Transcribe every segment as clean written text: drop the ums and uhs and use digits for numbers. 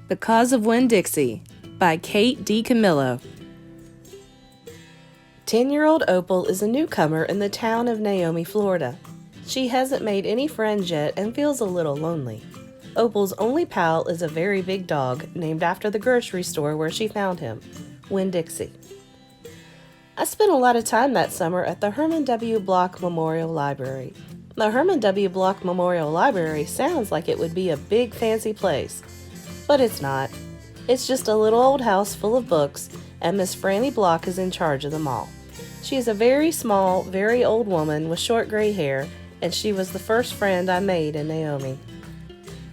The Cause of Winn-Dixie by Kate D. Camillo. 10-year-old Opal is a newcomer in the town of Naomi, Florida. She hasn't made any friends yet and feels a little lonely. Opal's only pal is a very big dog named after the grocery store where she found him, Winn-Dixie. I spent a lot of time that summer at the Herman W. Block Memorial Library. The Herman W. Block Memorial Library sounds like it would be a big fancy place, but it's not. It's just a little old house full of books, and Miss Franny Block is in charge of them all. She is a very small, very old woman with short gray hair, and she was the first friend I made in Naomi.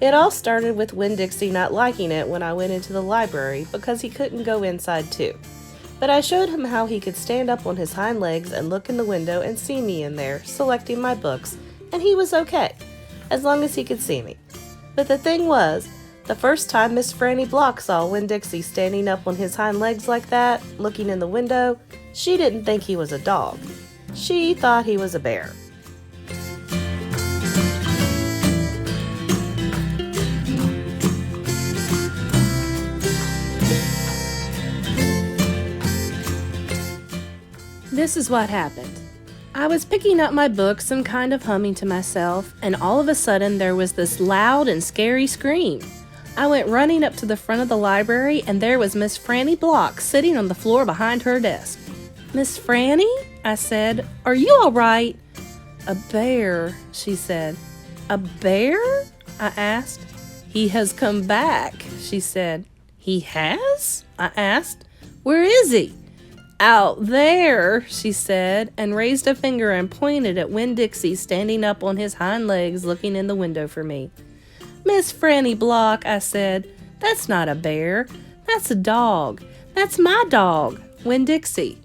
It all started with Winn-Dixie not liking it when I went into the library because he couldn't go inside too. But I showed him how he could stand up on his hind legs and look in the window and see me in there, selecting my books, and he was okay, as long as he could see me. But the thing was, the first time Miss Franny Block saw Winn-Dixie standing up on his hind legs like that, looking in the window, she didn't think he was a dog. She thought he was a bear. This is what happened. I was picking up my books and kind of humming to myself, and all of a sudden there was this loud and scary scream. I went running up to the front of the library, and there was Miss Franny Block sitting on the floor behind her desk. "Miss Franny?" I said. "Are you all right?" "A bear," she said. "A bear?" I asked. "He has come back," she said. "He has?" I asked. "Where is he?" "Out there," she said, and raised a finger and pointed at Winn-Dixie standing up on his hind legs looking in the window for me. "Miss Franny Block," I said, "that's not a bear. That's a dog. That's my dog, Winn-Dixie."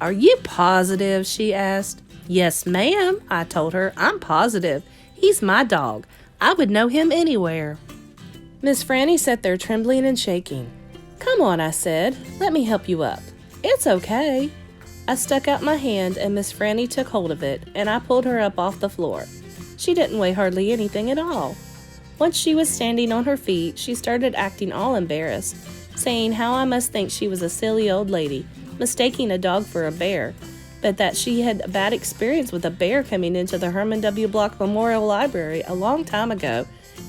"Are you positive?" she asked. "Yes, ma'am," I told her. "I'm positive. He's my dog. I would know him anywhere." Miss Franny sat there trembling and shaking. "Come on," I said. "Let me help you up." "It's okay." I stuck out my hand and Miss Franny took hold of it, and I pulled her up off the floor. She didn't weigh hardly anything at all. Once she was standing on her feet, she started acting all embarrassed, saying how I must think she was a silly old lady, mistaking a dog for a bear, but that she had a bad experience with a bear coming into the Herman W. Block Memorial Library a long time ago,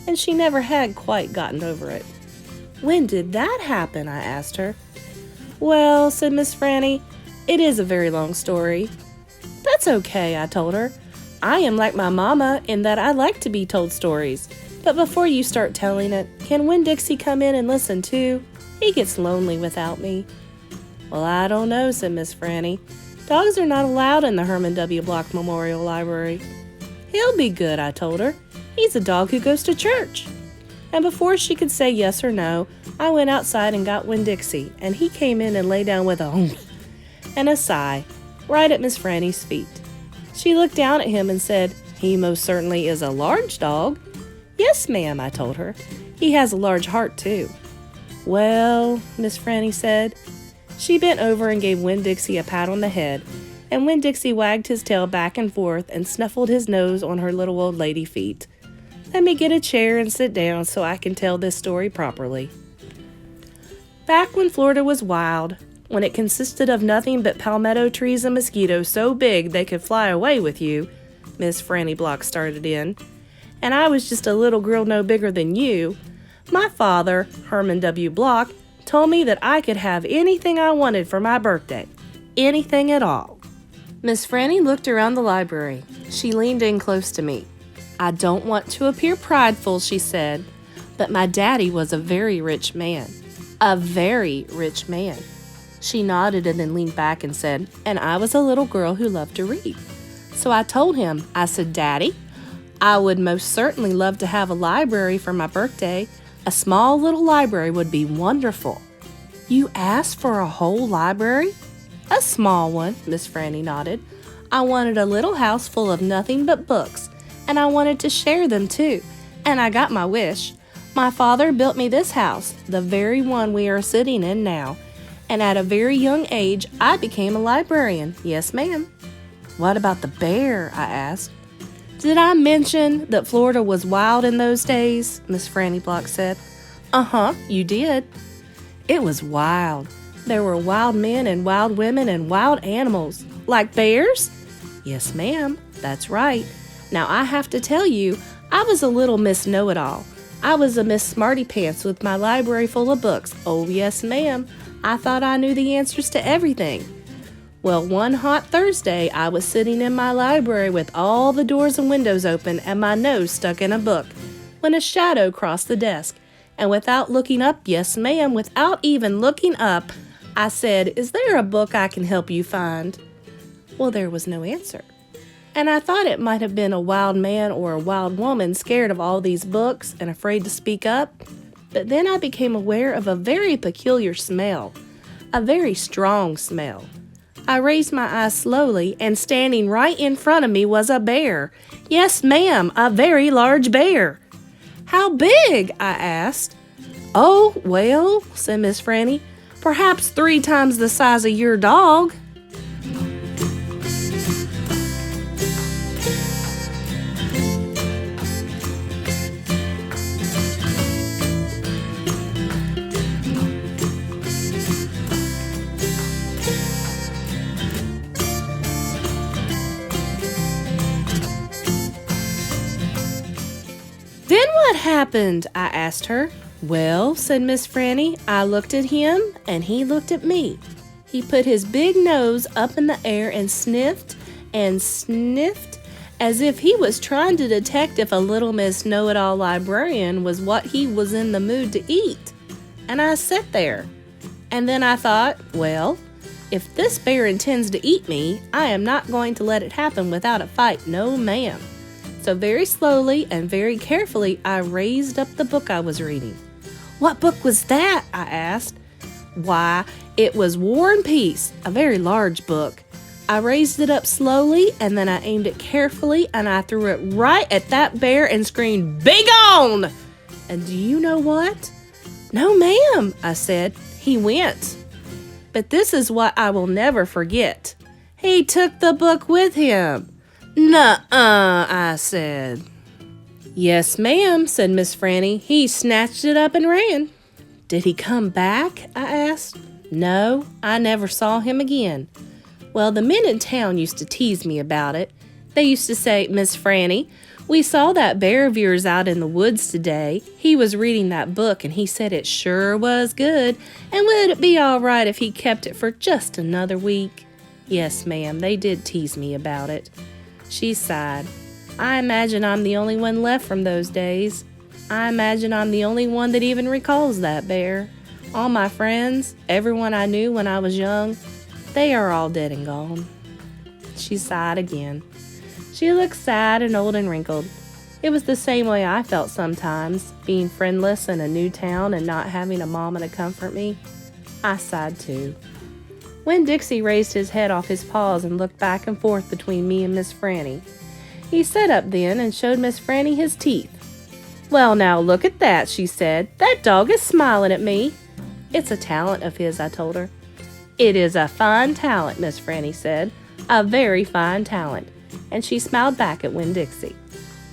and she never had quite gotten over it. "When did that happen?" I asked her. "Well," said Miss Franny, "it is a very long story." "That's okay," I told her. "I am like my mama in that I like to be told stories. But before you start telling it, can Winn-Dixie come in and listen too? He gets lonely without me." "Well, I don't know," said Miss Franny. "Dogs are not allowed in the Herman W. Block Memorial Library." "He'll be good," I told her. "He's a dog who goes to church." And before she could say yes or no, I went outside and got Winn-Dixie, and he came in and lay down with a humph and a sigh right at Miss Franny's feet. She looked down at him and said, "He most certainly is a large dog." "Yes, ma'am," I told her. "He has a large heart, too." "Well," Miss Franny said. She bent over and gave Winn-Dixie a pat on the head, and Winn-Dixie wagged his tail back and forth and snuffled his nose on her little old lady feet. "Let me get a chair and sit down so I can tell this story properly." Back when Florida was wild, when it consisted of nothing but palmetto trees and mosquitoes so big they could fly away with you, Miss Franny Block started in, and I was just a little girl no bigger than you, my father, Herman W. Block, told me that I could have anything I wanted for my birthday. Anything at all. Miss Franny looked around the library. She leaned in close to me. "I don't want to appear prideful," she said, "but my daddy was a very rich man. A very rich man." She nodded and then leaned back and said, "And I was a little girl who loved to read. So I told him, I said, 'Daddy, I would most certainly love to have a library for my birthday. A small little library would be wonderful.'" "You asked for a whole library?" "A small one," Miss Franny nodded. "I wanted a little house full of nothing but books, and I wanted to share them too, and I got my wish. My father built me this house, the very one we are sitting in now, and at a very young age I became a librarian. Yes, ma'am." "What about the bear?" I asked. "Did I mention that Florida was wild in those days?" Miss Franny Block said. Uh-huh, you did. It was wild. There were wild men and wild women and wild animals. Like bears? Yes, ma'am, that's right. Now I have to tell you, I was a little Miss Know-It-All. I was a Miss Smarty Pants with my library full of books. Oh, yes, ma'am. I thought I knew the answers to everything. Well, one hot Thursday, I was sitting in my library with all the doors and windows open and my nose stuck in a book, when a shadow crossed the desk. And without looking up, yes, ma'am, without even looking up, I said, "Is there a book I can help you find?" Well, there was no answer. And I thought it might have been a wild man or a wild woman scared of all these books and afraid to speak up. But then I became aware of a very peculiar smell, a very strong smell. I raised my eyes slowly, and standing right in front of me was a bear. Yes, ma'am, a very large bear. "How big?" I asked. "Oh, well," said Miss Franny, "perhaps 3 times the size of your dog." "Then what happened?" I asked her. "Well," said Miss Franny, "I looked at him and he looked at me. He put his big nose up in the air and sniffed as if he was trying to detect if a little Miss Know-It-All librarian was what he was in the mood to eat. And I sat there. And then I thought, well, if this bear intends to eat me, I am not going to let it happen without a fight, no ma'am. So very slowly and very carefully, I raised up the book I was reading." "What book was that?" I asked. "Why, it was War and Peace, a very large book. I raised it up slowly, and then I aimed it carefully, and I threw it right at that bear and screamed, 'Begone!' And do you know what?" "No, ma'am," I said. "He went. But this is what I will never forget. He took the book with him." "Nuh-uh," I said. "Yes, ma'am," said Miss Franny. "He snatched it up and ran." "Did he come back?" I asked. "No, I never saw him again." Well, the men in town used to tease me about it. They used to say, "Miss Franny, we saw that bear of yours out in the woods today. He was reading that book and he said it sure was good, and would it be all right if he kept it for just another week?" Yes, ma'am, they did tease me about it. She sighed. "I imagine I'm the only one left from those days. I imagine I'm the only one that even recalls that bear. All my friends, everyone I knew when I was young, they are all dead and gone." She sighed again. She looked sad and old and wrinkled. It was the same way I felt sometimes, being friendless in a new town and not having a mama to comfort me. I sighed too. Winn-Dixie raised his head off his paws and looked back and forth between me and Miss Franny. He sat up then and showed Miss Franny his teeth. "Well, now look at that," she said. "That dog is smiling at me." "It's a talent of his," I told her. "It is a fine talent," Miss Franny said. "A very fine talent." And she smiled back at Winn-Dixie.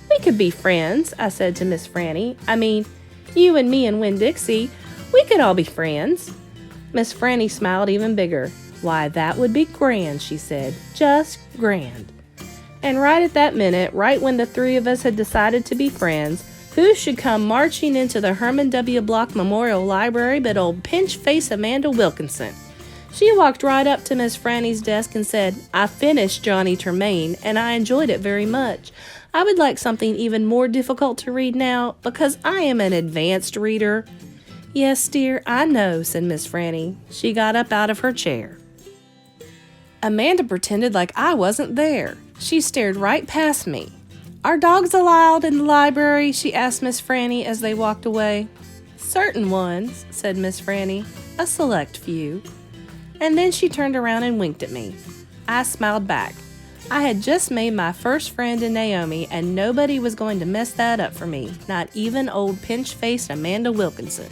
"We could be friends," I said to Miss Franny. "I mean, you and me and Winn-Dixie, we could all be friends." Miss Franny smiled even bigger. "Why, that would be grand," she said. "Just grand." And right at that minute, right when the 3 of us had decided to be friends, who should come marching into the Herman W. Block Memorial Library but old pinch-face Amanda Wilkinson. She walked right up to Miss Franny's desk and said, "I finished Johnny Tremaine, and I enjoyed it very much. I would like something even more difficult to read now, because I am an advanced reader." "Yes, dear, I know," said Miss Franny. She got up out of her chair. Amanda pretended like I wasn't there. She stared right past me. "Are dogs allowed in the library?" she asked Miss Franny as they walked away. "Certain ones," said Miss Franny. "A select few." And then she turned around and winked at me. I smiled back. I had just made my first friend in Naomi, and nobody was going to mess that up for me, not even old pinch-faced Amanda Wilkinson.